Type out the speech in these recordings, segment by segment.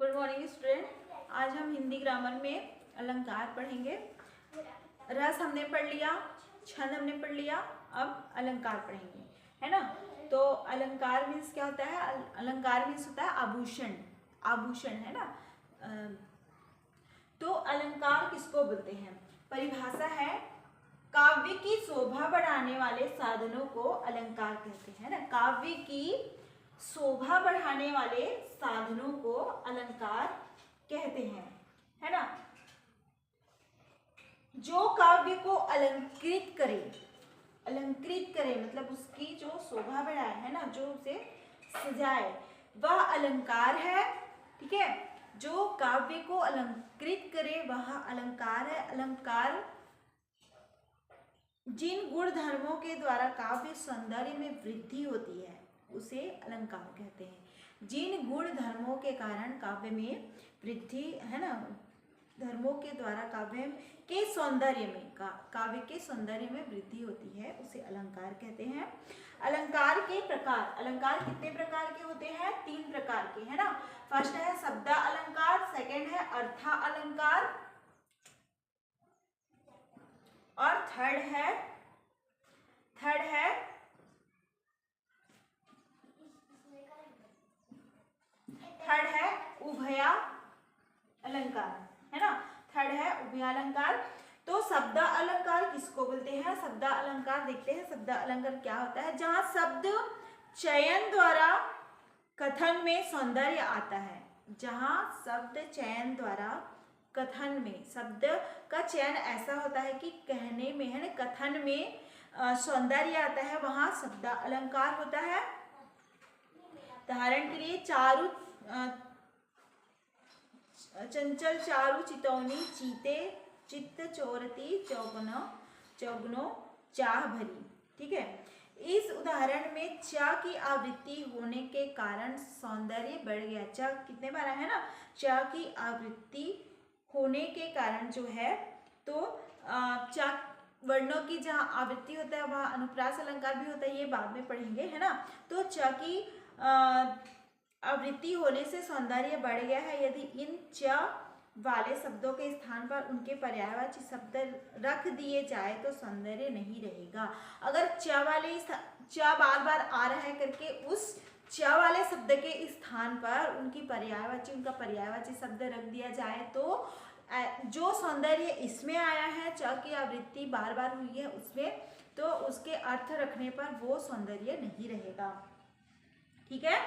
Good morning student. आज हम Hindi grammar में अलंकार पढ़ेंगे। रस हमने पढ़ लिया, छंद हमने पढ़ लिया, अब अलंकार पढ़ेंगे, है ना। तो अलंकार मीन्स क्या होता है? अलंकार मीन्स होता है आभूषण, आभूषण, है ना। तो अलंकार किसको बोलते हैं? परिभाषा है, काव्य की शोभा बढ़ाने वाले साधनों को अलंकार कहते हैं ना। काव्य की शोभा बढ़ाने वाले साधनों को अलंकार कहते हैं, है ना। जो काव्य को अलंकृत करे, अलंकृत करे मतलब उसकी जो शोभा बढ़ाए, है ना, जो उसे सजाए, वह अलंकार है। ठीक है, जो काव्य को अलंकृत करे वह अलंकार है। अलंकार जिन गुण धर्मों के द्वारा काव्य सौंदर्य में वृद्धि होती है उसे अलंकार कहते हैं। जिन गुण धर्मों के कारण काव्य में वृद्धि, है ना, धर्मों के द्वारा काव्य के सौंदर्य में, काव्य के सौंदर्य में वृद्धि होती है उसे अलंकार कहते हैं। अलंकार के प्रकार, अलंकार कितने प्रकार के होते हैं? 3 प्रकार के, है ना। फर्स्ट है शब्द अलंकार, सेकंड है अर्थ अलंकार और थर्ड है उभया अलंकार, है ना। थर्ड है उभया अलंकार। तो शब्द अलंकार किसको बोलते हैं? शब्द अलंकार देखते हैं। शब्द अलंकार क्या होता है? जहां शब्द चयन द्वारा कथन में सौंदर्य आता है। जहां शब्द चयन द्वारा कथन में, शब्द का चयन ऐसा होता है कि कहने में, है ना, कथन में सौंदर्य आता है, वहां शब्द अलंकार होता है। उदाहरण के लिए चारु, चंचल चारु चितौनी चीते चित्त चोरती चौगनो चाह भरी। ठीक है, इस उदाहरण में चा की आवृत्ति होने के कारण सौंदर्य बढ़ गया। चा कितने बार है ना? चा की आवृत्ति होने के कारण जो है, तो चा वर्णों की जहाँ आवृत्ति होता है वहाँ अनुप्रास अलंकार भी होता है, ये बाद में पढ़ेंगे, है ना। तो चा की आवृत्ति होने से सौंदर्य बढ़ गया है। यदि इन च वाले शब्दों के स्थान पर उनके पर्यायवाची शब्द रख दिए जाए तो सौंदर्य नहीं रहेगा। अगर च बार बार आ रहा है करके उस च वाले शब्द के स्थान पर उनकी उनका पर्यायवाची शब्द रख दिया जाए तो जो सौंदर्य इसमें आया है, च की आवृत्ति बार बार हुई है उसमें, तो उसके अर्थ रखने पर वो सौंदर्य नहीं रहेगा। ठीक है,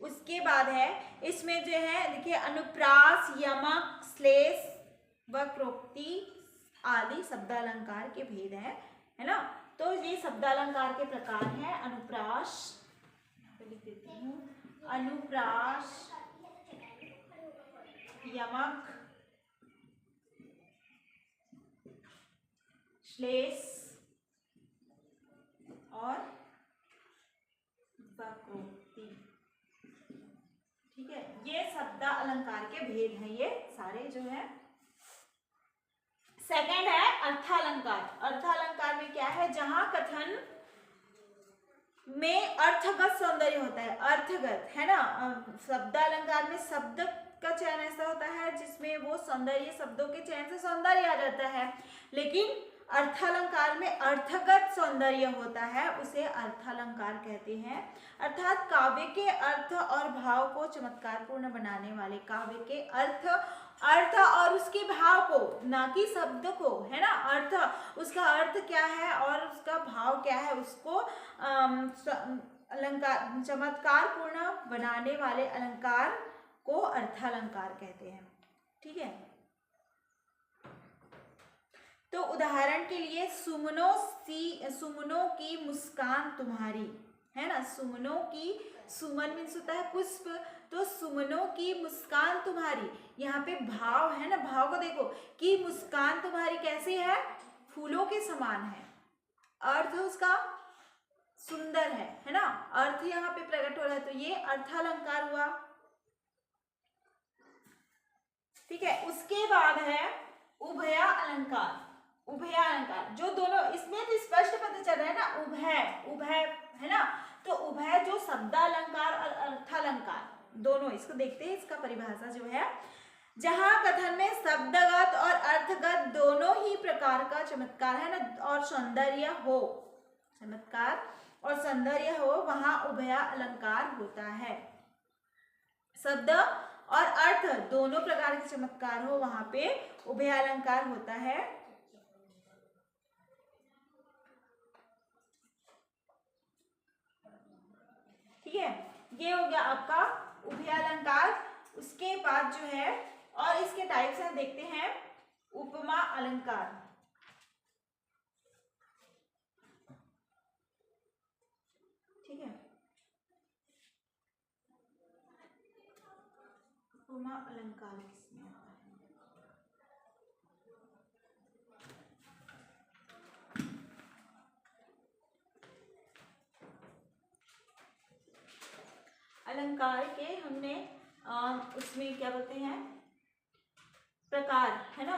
उसके बाद है इसमें जो है देखिए, अनुप्रास, यमक, श्लेष, वक्रोक्ति आदि शब्दालंकार के भेद है ना। तो ये शब्दालंकार के प्रकार हैं। अनुप्रास, लिख देती हूँ, अनुप्रास, यमक, श्लेष और वक्रोक्ति। ठीक है, ये शब्द अलंकार के भेद हैं, ये सारे जो है। सेकंड है अर्थालंकार। अर्थालंकार में क्या है? जहां कथन में अर्थगत सौंदर्य होता है, अर्थगत, है ना। शब्द अलंकार में शब्द का चयन ऐसा होता है जिसमें वो सौंदर्य, शब्दों के चयन से सौंदर्य आ जाता है, लेकिन अर्थालंकार में अर्थगत सौंदर्य होता है, उसे अर्थालंकार कहते हैं। अर्थात काव्य के अर्थ और भाव को चमत्कारपूर्ण बनाने वाले, काव्य के अर्थ और उसके भाव को, ना कि शब्द को, है ना। अर्थ, उसका अर्थ क्या है और उसका भाव क्या है, उसको अलंकार, चमत्कारपूर्ण बनाने वाले अलंकार को अर्थालंकार कहते हैं। ठीक है, तो उदाहरण के लिए सुमनों की मुस्कान तुम्हारी, है ना। सुमनों की, सुमन मीन्स होता है पुष्प, तो सुमनों की मुस्कान तुम्हारी, यहाँ पे भाव है ना, भाव को देखो कि मुस्कान तुम्हारी कैसी है? फूलों के समान है। अर्थ उसका सुंदर है ना। अर्थ यहाँ पे प्रकट हो रहा है, तो ये अर्थालंकार हुआ। ठीक है, उसके बाद है उभया अलंकार। उभय अलंकार, जो दोनों, इसमें तो स्पष्ट पता चल रहा है ना, उभय है ना। तो उभय जो शब्दालंकार और अर्थालंकार दोनों, इसको देखते हैं, इसका परिभाषा जो है, जहां कथन में शब्दगत और अर्थगत दोनों ही प्रकार का चमत्कार है ना और सौंदर्य हो, चमत्कार और सौंदर्य हो, वहां उभय अलंकार होता है। शब्द और अर्थ दोनों प्रकार के चमत्कार हो, वहां पे उभय अलंकार होता है। ठीक है, ये हो गया आपका उभय अलंकार। उसके बाद जो है, और इसके टाइप्स हम देखते हैं, उपमा अलंकार। ठीक है, उपमा अलंकार किसमें आता है? अलंकार के हमने उसमें क्या बोलते हैं, प्रकार, है ना,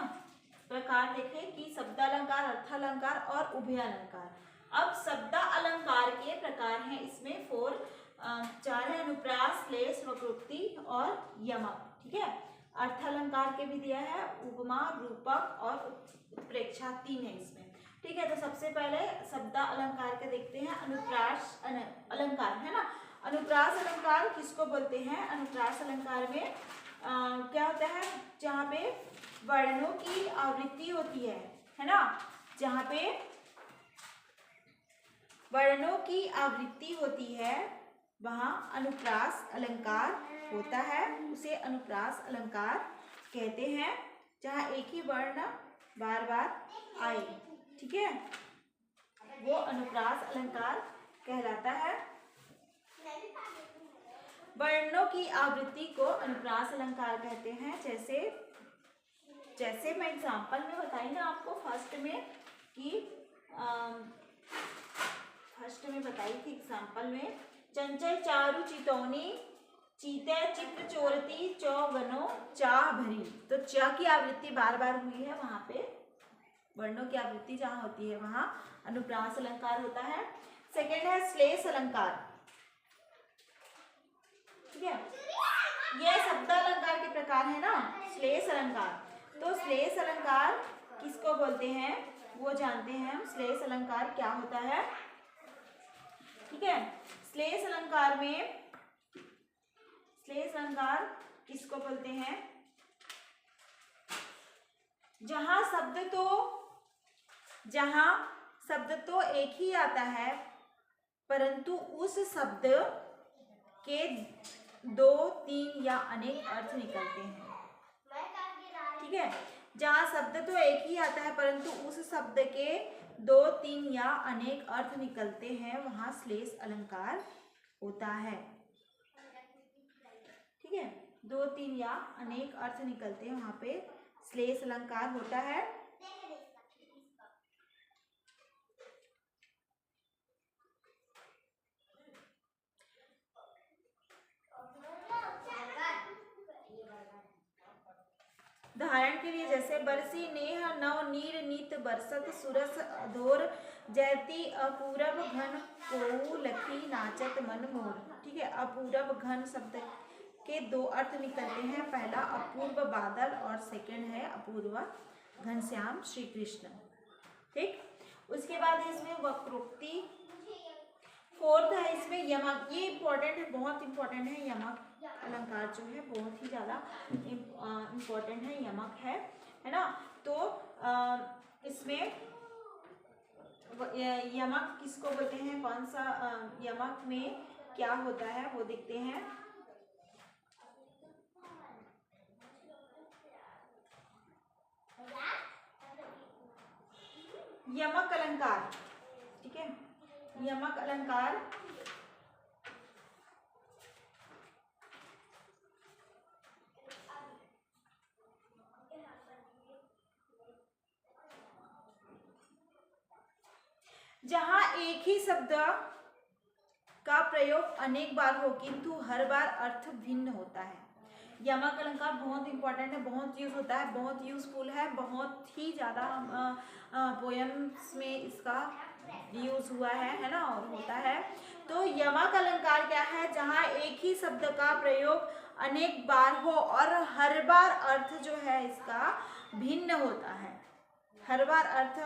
प्रकार देखे कि शब्दालंकार, अर्थालंकार और उभय अलंकार। अब शब्द अलंकार के प्रकार हैं इसमें 4 है, अनुप्रास, श्लेष, वक्रोक्ति और यमक। ठीक है, अर्थालंकार के भी दिया है, उपमा, रूपक और उत्प्रेक्षा, 3 है इसमें। ठीक है, तो सबसे पहले शब्द अलंकार के देखते हैं। अनुप्रास अलंकार, है ना, अनुप्रास अलंकार किसको बोलते हैं? अनुप्रास अलंकार में क्या होता है, जहाँ पे वर्णों की आवृत्ति होती है ना, जहाँ पे वर्णों की आवृत्ति होती है वहां अनुप्रास अलंकार होता है, उसे अनुप्रास अलंकार कहते हैं, जहाँ एक ही वर्ण बार बार आए। ठीक है, वो अनुप्रास अलंकार कहलाता है। वर्णों की आवृत्ति को अनुप्रास अलंकार कहते हैं। जैसे मैं एग्जाम्पल में बताई ना आपको फर्स्ट में बताई थी एग्जाम्पल में, चंचल चारु चितौनी, चीते चित्र चोरती, चौगनो चाह भरी। तो च की आवृत्ति बार बार हुई है, वहां पे वर्णों की आवृत्ति जहां होती है वहां अनुप्रास अलंकार होता है। सेकेंड है श्लेष अलंकार। ठीक है, यह शब्द अलंकार के प्रकार है ना, श्लेष अलंकार। तो श्लेष अलंकार किसको बोलते हैं वो जानते हैं हम। श्लेष अलंकार क्या होता है? ठीक है, श्लेष अलंकार किसको बोलते हैं? जहां शब्द तो एक ही आता है, परंतु उस शब्द के 2, 3 या अनेक अर्थ निकलते हैं। ठीक है, जहाँ शब्द तो एक ही आता है परंतु उस शब्द के 2, 3 या अनेक अर्थ निकलते हैं, वहां श्लेष अलंकार होता है। ठीक है, 2, 3 या अनेक अर्थ निकलते हैं, वहां पे श्लेष अलंकार होता है। उदाहरण के लिए जैसे बरसी नेह नव नीर नीत बरसत सुरस अधोर जयती अपूरब घन कोऊ लखी नाचत मन मोर। ठीक है, अपूरब घन शब्द के 2 अर्थ निकलते हैं, पहला अपूर्व बादल और सेकंड है अपूर्व घनश्याम श्री कृष्ण। ठीक, उसके बाद है इसमें वक्रोक्ति। फोर्थ है इसमें यमक। ये इम्पोर्टेंट है, बहुत इम्पोर्टेंट है यमक अलंकार जो है, बहुत ही ज़्यादा इम्पोर्टेंट है, यमक है ना। तो इसमें यमक किसको बोलते हैं, कौन सा यमक में क्या होता है वो देखते हैं। यमक अलंकार। ठीक है, यमक अलंकार जहां एक ही शब्द का प्रयोग अनेक बार हो किंतु हर बार अर्थ भिन्न होता है। यमक अलंकार बहुत इंपॉर्टेंट है, बहुत यूज होता है, बहुत यूजफुल है, बहुत ही ज़्यादा पोएम्स में इसका यूज हुआ है ना, और होता है। तो यमक अलंकार क्या है? जहाँ एक ही शब्द का प्रयोग अनेक बार हो और हर बार अर्थ जो है इसका भिन्न होता है, हर बार अर्थ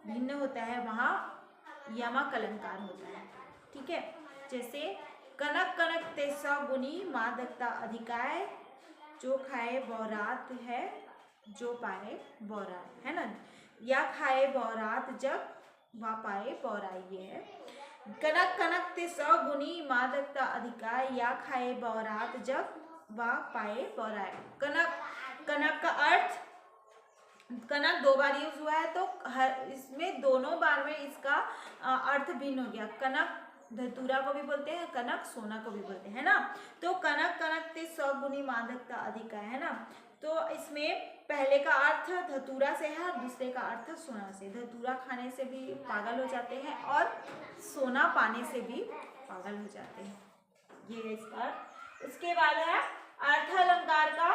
भिन्न होता है, वहाँ यमक अलंकार होता है। ठीक है, जैसे कनक कनक ते 100 गुनी मादकता अधिकाय, जो खाए बौरात है जो पाए बौरात, है ना, या खाए बौरात जब वा पाए बौराई, ये है। कनक कनक ते 100 गुनी मादकता अधिकाय, या खाए बौरात जब वा पाए बौराई। कनक, कनक का अर्थ, कनक 2 बार यूज हुआ है, तो इसमें दोनों बार में इसका अर्थ भिन्न हो गया। कनक धतूरा को भी बोलते हैं, कनक सोना को भी बोलते हैं ना। तो कनक कनक ते 100 गुनी मादकता अधिक है ना। तो इसमें पहले का अर्थ धतूरा से है और दूसरे का अर्थ सोना से। धतूरा खाने से भी पागल हो जाते हैं और सोना पाने से भी पागल हो जाते हैं, ये इसका। उसके बाद है अर्थ अलंकार का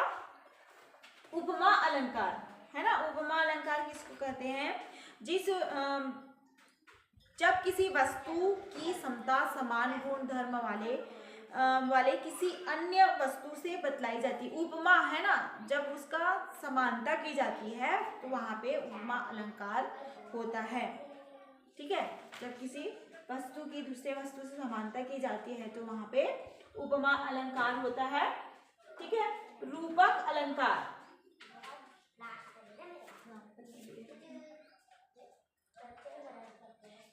उपमा अलंकार, है ना। उपमा अलंकार किसको कहते हैं? जिस जब किसी वस्तु की समता समान गुण धर्म वाले किसी अन्य वस्तु से बतलाई जाती, उपमा है ना, जब उसका समानता की जाती है तो वहां पे उपमा अलंकार होता है। ठीक है, जब किसी वस्तु की दूसरे वस्तु से समानता की जाती है तो वहां पे उपमा अलंकार होता है। ठीक है, रूपक अलंकार,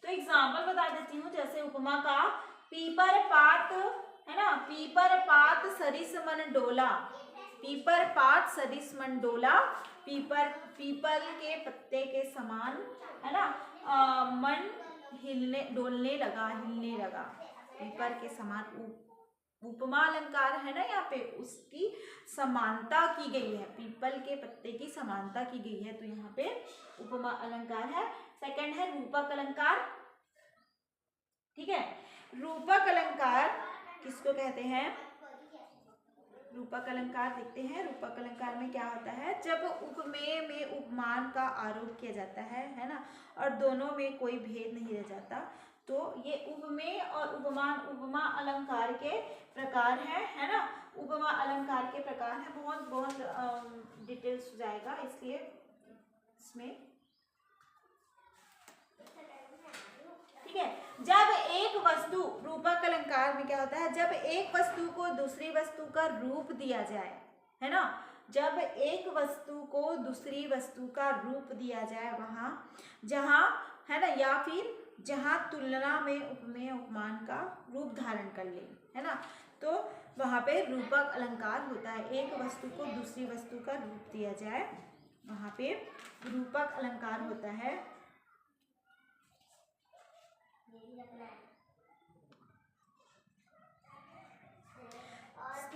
तो एग्जाम्पल बता देती हूँ। जैसे उपमा का पीपर पात, है ना, पीपर पात सरिस मन डोला, पीपर पात सरिस मन डोला, पीपल के पत्ते के समान, है ना, मन डोलने लगा, हिलने लगा, पीपर के समान। उपमा अलंकार है ना, यहाँ पे उसकी समानता की गई है, पीपल के पत्ते की समानता की गई है, तो यहाँ पे उपमा अलंकार है। सेकंड है रूपक अलंकार। ठीक है, रूपक अलंकार किसको कहते हैं? रूपक अलंकार देखते हैं। रूपक अलंकार में क्या होता है? जब उपमेय में उपमान का आरोप किया जाता है ना, और दोनों में कोई भेद नहीं रह जाता, तो ये उपमेय और उपमान उपमा अलंकार के प्रकार है ना। उपमा अलंकार के प्रकार है, बहुत डिटेल्स हो जाएगा, इसलिए इसमें। ठीक है, जब एक वस्तु, रूपक अलंकार में क्या होता है? जब एक वस्तु को दूसरी वस्तु का रूप दिया जाए, है ना, जब एक वस्तु को दूसरी वस्तु का रूप दिया जाए, वहां जहां, है ना, या फिर जहां तुलना में उपमेय उपमान का रूप धारण कर ले, है ना, तो वहां पे रूपक अलंकार होता है। एक वस्तु को दूसरी वस्तु का रूप दिया जाए, वहां पे रूपक अलंकार होता है।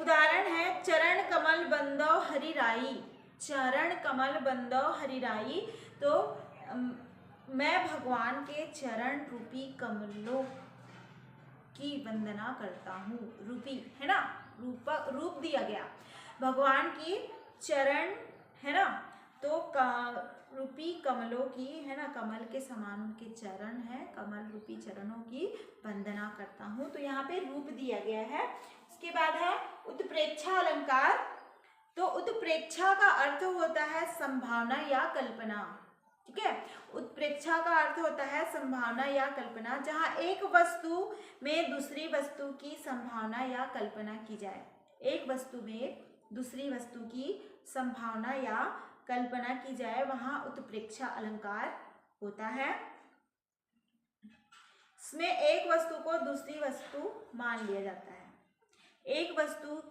उदाहरण है चरण कमल बंदो हरिराई, चरण कमल बंदो हरिराई, तो मैं भगवान के चरण रूपी कमलों की वंदना करता हूँ। रूपी, है ना, रूप दिया गया भगवान की चरण, है ना, तो रूपी कमलों की, है ना, कमल के समान उनके चरण है, कमल रूपी चरणों की वंदना करता हूँ, तो यहाँ पे रूप दिया गया है। इसके बाद है उत्प्रेक्षा अलंकार। तो उत्प्रेक्षा का अर्थ होता है संभावना या कल्पना। ठीक है, उत्प्रेक्षा का अर्थ होता है संभावना या कल्पना, जहां एक वस्तु में दूसरी वस्तु की संभावना या कल्पना की जाए। एक वस्तु में दूसरी वस्तु की संभावना या कल्पना की जाए, वहां उत्प्रेक्षा अलंकार होता है। इसमें एक वस्तु को दूसरी वस्तु मान लिया जाता है। एक वस्तु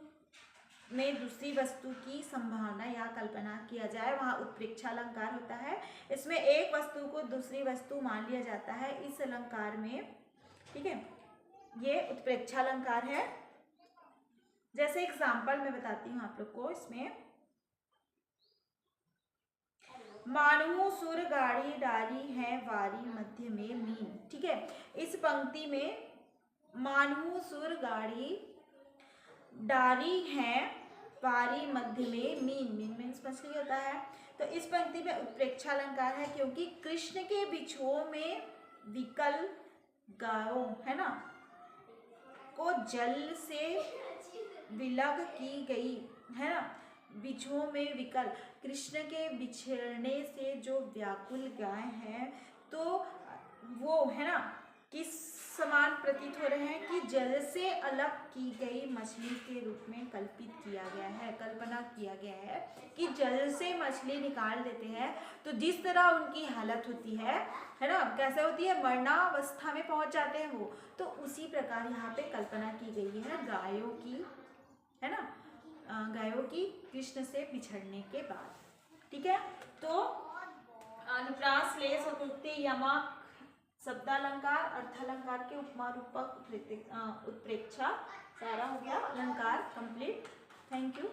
में दूसरी वस्तु की संभावना या कल्पना किया जाए, वहां उत्प्रेक्षा अलंकार होता है। इसमें एक वस्तु को दूसरी वस्तु मान लिया जाता है इस अलंकार में। ठीक है, ये उत्प्रेक्षा अलंकार है। जैसे एग्जाम्पल मैं बताती हूँ आप लोग को। इसमें मानू सुर गाड़ी डाली है वारी मध्य में मीन। ठीक है, इस पंक्ति में मानू सुर गाड़ी डाली है पारी मध्य में मीन, मीन मीन्स मछली होता है। तो इस पंक्ति में उत्प्रेक्षा अलंकार है क्योंकि कृष्ण के बिछुओं में विकल गायों, है ना, को जल से विलग की गई, है ना, बिछुओं में विकल, कृष्ण के बिछड़ने से जो व्याकुल गाय है, तो वो, है ना, किस समान प्रतीत हो रहे हैं कि जल से अलग की गई मछली के रूप में कल्पित किया गया है, कल्पना किया गया है कि जल से मछली निकाल देते हैं तो जिस तरह उनकी हालत होती है ना, कैसे होती है, मरणावस्था में पहुंच जाते हैं वो, तो उसी प्रकार यहाँ पे कल्पना की गई है गायों की, है ना, गायों की कृष्ण से बिछड़ने के बाद। ठीक है, तो अनुप्रास, लेस, उत्पत्ति, यमक, शब्दालंकार, अर्थालंकार के उपमा, रूपक, उत्प्रेक्षा, सारा हो गया अलंकार कंप्लीट। Thank you.